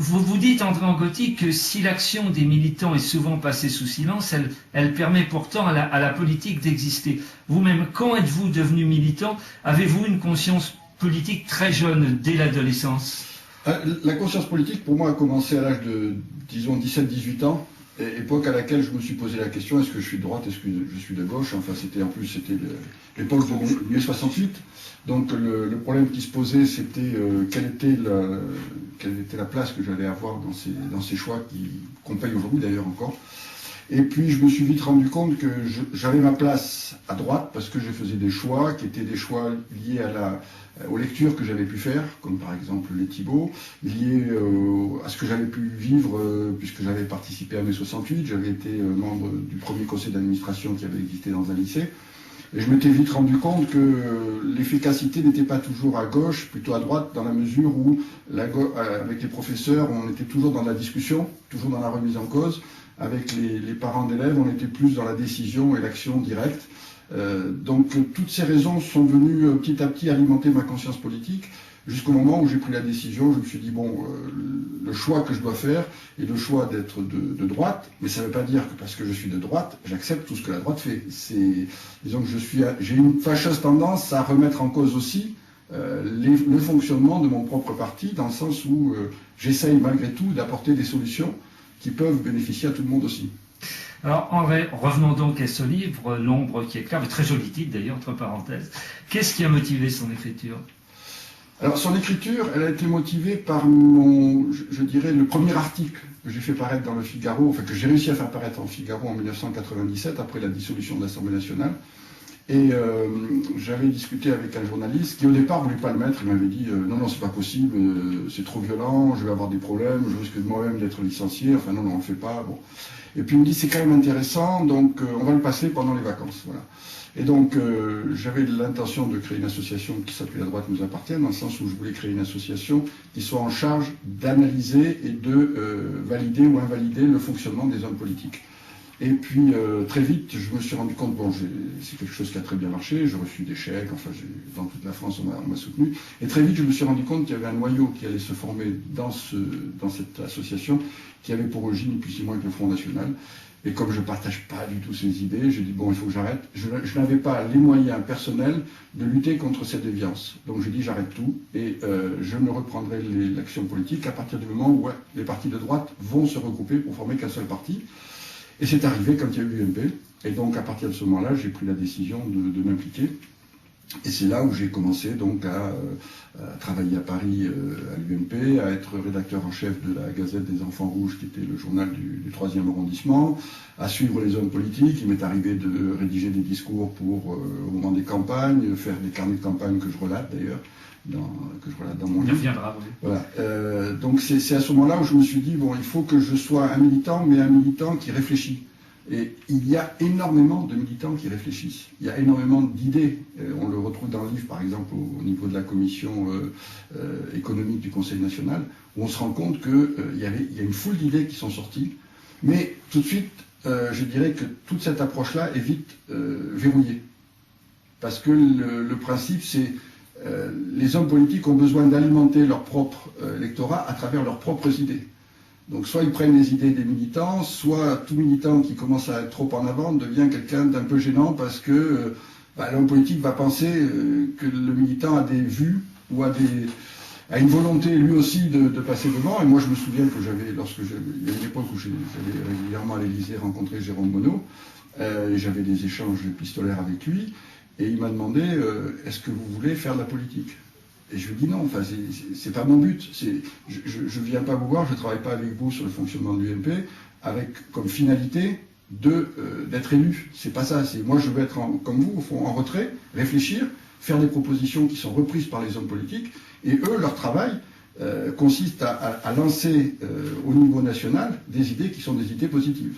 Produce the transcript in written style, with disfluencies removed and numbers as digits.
Vous vous dites, André Angotti, que si l'action des militants est souvent passée sous silence, elle permet pourtant à la politique d'exister. Vous-même, quand êtes-vous devenu militant? Avez-vous une conscience politique très jeune, dès l'adolescence? La conscience politique, pour moi, a commencé à l'âge de, disons, 17-18 ans, époque à laquelle je me suis posé la question, est-ce que je suis de droite, est-ce que je suis de gauche? Enfin, c'était l'époque de mai 68. Donc le problème qui se posait, c'était quelle était la place que j'allais avoir dans ces choix qu'on paye aujourd'hui d'ailleurs encore. Et puis je me suis vite rendu compte que j'avais ma place à droite parce que je faisais des choix qui étaient des choix liés aux lectures que j'avais pu faire, comme par exemple les Thibault, liés à ce que j'avais pu vivre puisque j'avais participé à mai 68, j'avais été membre du premier conseil d'administration qui avait existé dans un lycée. Et je m'étais vite rendu compte que l'efficacité n'était pas toujours à gauche, plutôt à droite, dans la mesure où, avec les professeurs, on était toujours dans la discussion, toujours dans la remise en cause. Avec les parents d'élèves, on était plus dans la décision et l'action directe. Donc toutes ces raisons sont venues petit à petit alimenter ma conscience politique, jusqu'au moment où j'ai pris la décision. Je me suis dit, bon, le choix que je dois faire est le choix d'être de droite, mais ça ne veut pas dire que parce que je suis de droite, j'accepte tout ce que la droite fait. Disons que j'ai une fâcheuse tendance à remettre en cause aussi le fonctionnement de mon propre parti, dans le sens où j'essaye malgré tout d'apporter des solutions qui peuvent bénéficier à tout le monde aussi. Alors, André, revenons donc à ce livre, L'ombre qui éclaire, très joli titre d'ailleurs, entre parenthèses. Qu'est-ce qui a motivé son écriture? Alors, son écriture, elle a été motivée par je dirais, le premier article que j'ai fait paraître dans le Figaro, enfin que j'ai réussi à faire paraître en Figaro en 1997, après la dissolution de l'Assemblée nationale. Et j'avais discuté avec un journaliste qui au départ voulait pas le mettre. Il m'avait dit non, c'est pas possible, c'est trop violent, je vais avoir des problèmes, je risque de moi-même d'être licencié, enfin non, on le fait pas. Bon. Et puis il me dit c'est quand même intéressant, donc on va le passer pendant les vacances. Voilà. Et donc j'avais l'intention de créer une association qui s'appelait La droite nous appartient, dans le sens où je voulais créer une association qui soit en charge d'analyser et de valider ou invalider le fonctionnement des hommes politiques. Et puis très vite, je me suis rendu compte, bon, c'est quelque chose qui a très bien marché, j'ai reçu des chèques, enfin dans toute la France on m'a soutenu. Et très vite, je me suis rendu compte qu'il y avait un noyau qui allait se former dans cette association, qui avait pour origine ni plus ni moins que le Front National. Et comme je ne partage pas du tout ces idées, j'ai dit bon, il faut que j'arrête. Je n'avais pas les moyens personnels de lutter contre cette déviance. Donc j'ai dit j'arrête tout et je ne reprendrai l'action politique qu'à partir du moment où les partis de droite vont se regrouper pour former qu'un seul parti. Et c'est arrivé quand il y a eu l'UMP. Et donc à partir de ce moment-là, j'ai pris la décision de m'impliquer. Et c'est là où j'ai commencé donc à travailler à Paris à l'UMP, à être rédacteur en chef de la Gazette des Enfants Rouges, qui était le journal du 3e arrondissement, à suivre les hommes politiques. Il m'est arrivé de rédiger des discours au moment des campagnes, faire des carnets de campagne que je relate d'ailleurs. Dans mon livre. Voilà. Donc c'est à ce moment-là où je me suis dit, bon, il faut que je sois un militant, mais un militant qui réfléchit. Et il y a énormément de militants qui réfléchissent. Il y a énormément d'idées. On le retrouve dans le livre, par exemple, au niveau de la commission économique du Conseil national, où on se rend compte qu'il y a une foule d'idées qui sont sorties. Mais tout de suite, je dirais que toute cette approche-là est vite verrouillée. Parce que le principe, c'est les hommes politiques ont besoin d'alimenter leur propre électorat à travers leurs propres idées. Donc soit ils prennent les idées des militants, soit tout militant qui commence à être trop en avant devient quelqu'un d'un peu gênant parce que l'homme politique va penser que le militant a des vues ou a une volonté lui aussi de passer devant. Et moi je me souviens que il y a une époque où j'allais régulièrement à l'Élysée rencontrer Jérôme Monod, et j'avais des échanges épistolaires avec lui. Et il m'a demandé, est-ce que vous voulez faire de la politique? Et je lui ai dit non, enfin, c'est pas mon but. Je viens pas vous voir, je travaille pas avec vous sur le fonctionnement de l'UMP, avec comme finalité d'être élu. C'est pas ça. Moi, je veux être comme vous, au fond, en retrait, réfléchir, faire des propositions qui sont reprises par les hommes politiques. Et eux, leur travail consiste à lancer au niveau national des idées qui sont des idées positives.